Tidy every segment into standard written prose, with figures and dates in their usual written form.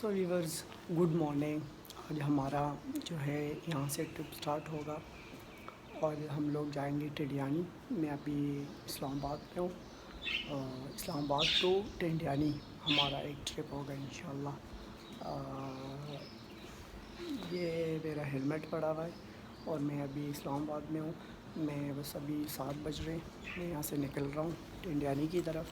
सो viewers good morning. आज हमारा जो है यहाँ से ट्रिप स्टार्ट होगा और हम लोग जाएंगे टिंडियानी। मैं अभी इस्लामाबाद में हूँ। इस्लामाबाद टू टिंडियानी हमारा एक ट्रिप होगा इंशाल्लाह। ये मेरा हेलमेट पड़ा हुआ है और मैं अभी इस्लामाबाद में हूँ। मैं बस अभी 7 बज रहे हैं, मैं यहाँ से निकल रहा हूँ टिंडियानी की तरफ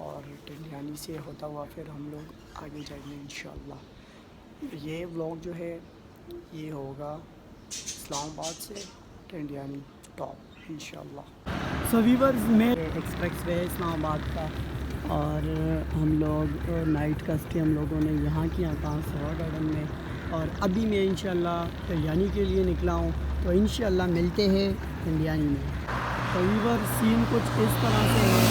और टिंडियानी से होता हुआ फिर हम लोग आगे जाएंगे इंशाल्लाह। ये व्लॉग जो है ये होगा इस्लामाबाद से टिंडियानी टॉप इंशाल्लाह। सो व्यूअर्स में एक्सप्रेस वे इस्लामाबाद का और हम लोग नाइट का स्टे हम लोगों ने यहाँ किया था सवा गार्डन में और अभी मैं इंशाल्लाह टिंडियानी के लिए निकला हूँ। तो इंशाल्लाह मिलते हैं टिंडियानी में। तो व्यूअर्स सीन कुछ इस तरह से है,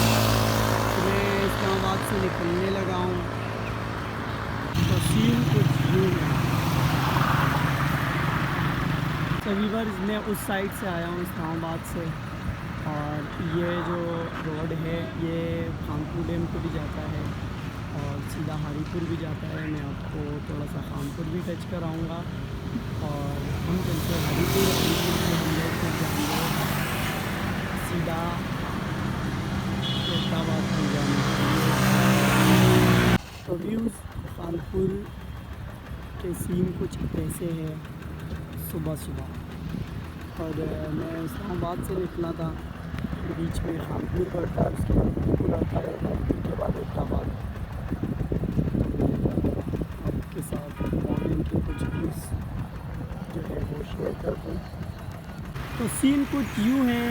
मैं इस्लामाबाद से निकलने लगा हूँ तो सीन कुछ यूँ है। तो व्यूअर्स मैं उस साइड से आया हूँ इस्लामाबाद से और ये जो रोड है ये खानपुर डैम को भी जाता है और सीधा हारीपुर भी जाता है। मैं आपको थोड़ा सा खानपुर भी टच कराऊँगा और हम चलते हैं हारीपुर से हम लोग फिर जाएंगे सीधा फैसलाबाद में जाने। तो व्यूज़ खानपुर के सीन कुछ ऐसे है सुबह सुबह और मैं इस्लामाबाद से निकला था, बीच में खानपुर पड़ता है, उसके बाद खानपुर आता है, खानपुर के बाद फैसलाबाद। आपके साथ मॉर्निंग के कुछ व्यूज़ जो है वो शेयर करता हूँ। तो सीन कुछ यूँ है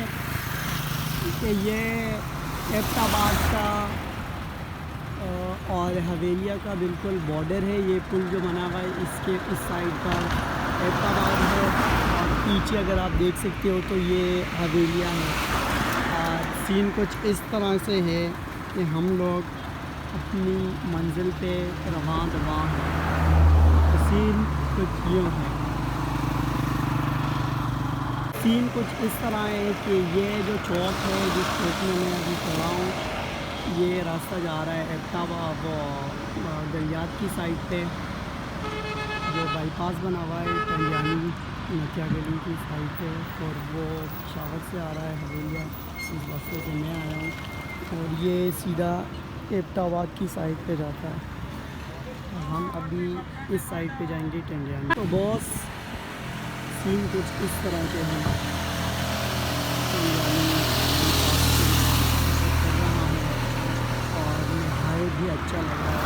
कि ये फैसलाबाद का और हवेलिया का बिल्कुल बॉर्डर है। ये पुल जो बना हुआ है इसके इस साइड पर फैसलाबाद है और पीछे अगर आप देख सकते हो तो ये हवेलिया है। और सीन कुछ इस तरह से है कि हम लोग अपनी मंजिल पे रवां हैं। तो सीन कुछ यूँ है, सीन कुछ इस तरह है कि ये जो चौक है जिस चौक में मैं अभी खड़ा हूँ ये रास्ता जा रहा है एबटाबाद गलियात की साइड पे, जो बाईपास बना हुआ है टिंडियानी नथिया गली की साइड पे और वो शावर से आ रहा है हवेलिया, इस रास्ते से मैं आया हूँ और ये सीधा एबटाबाद की साइड पे जाता है। तो हम अभी इस साइड पे जाएंगे टिंडियानी। तो बॉस सीन कुछ इस तरह के हैं। और नहाए भी अच्छा लग रहा है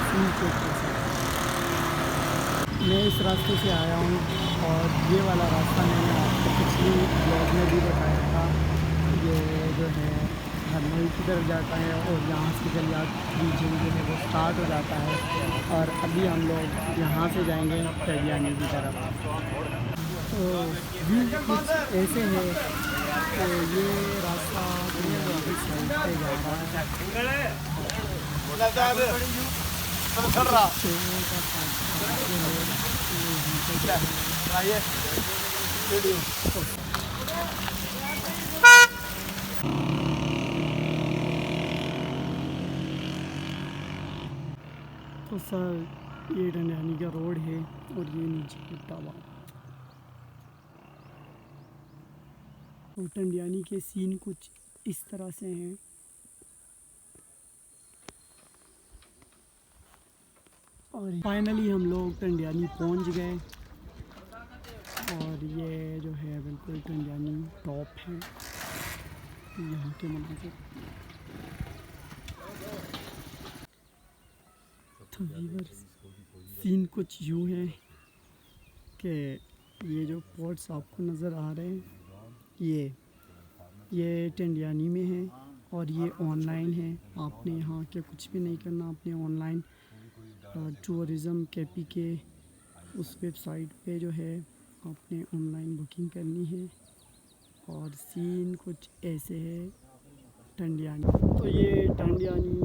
सीन कुछ ऐसा। मैं इस रास्ते से आया हूँ और ये वाला रास्ता मैंने आपको पिछली ब्लॉग में भी बताया था। ये जो है हरनोई की तरफ जाता है और यहाँ से गलियात रीजन जो है वो स्टार्ट हो जाता है और अभी हम लोग यहाँ से जाएंगे टिंडियानी की तरफ। तो व्यू कुछ ऐसे है तो ये रास्ता जो है इस साइड पे जा रहा है। तो सर ये टिंडियानी का रोड है और ये नीचे एबटाबाद। तो टिंडियानी के सीन कुछ इस तरह से हैं। और फाइनली हम लोग टिंडियानी पहुंच गए और ये जो है बिल्कुल टिंडियानी टॉप है यहाँ के मंदिर। तो व्यूअर्स सीन कुछ यूँ है कि ये जो पॉट्स आपको नज़र आ रहे हैं ये टिंडियानी में है और ये ऑनलाइन है। आपने यहाँ के कुछ भी नहीं करना, आपने ऑनलाइन टूरिज़म केपी के उस वेबसाइट पे जो है आपने ऑनलाइन बुकिंग करनी है। और सीन कुछ ऐसे है टिंडियानी। तो ये टिंडियानी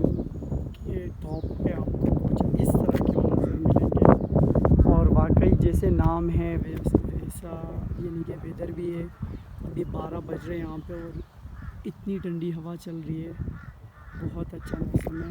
के टॉप पे आपको कुछ इस तरह के मंजर मिलेंगे और वाकई जैसे नाम है वैसा यानी कि वेदर भी है। अभी 12 बज रहे हैं यहाँ पे और इतनी ठंडी हवा चल रही है, बहुत अच्छा मौसम है।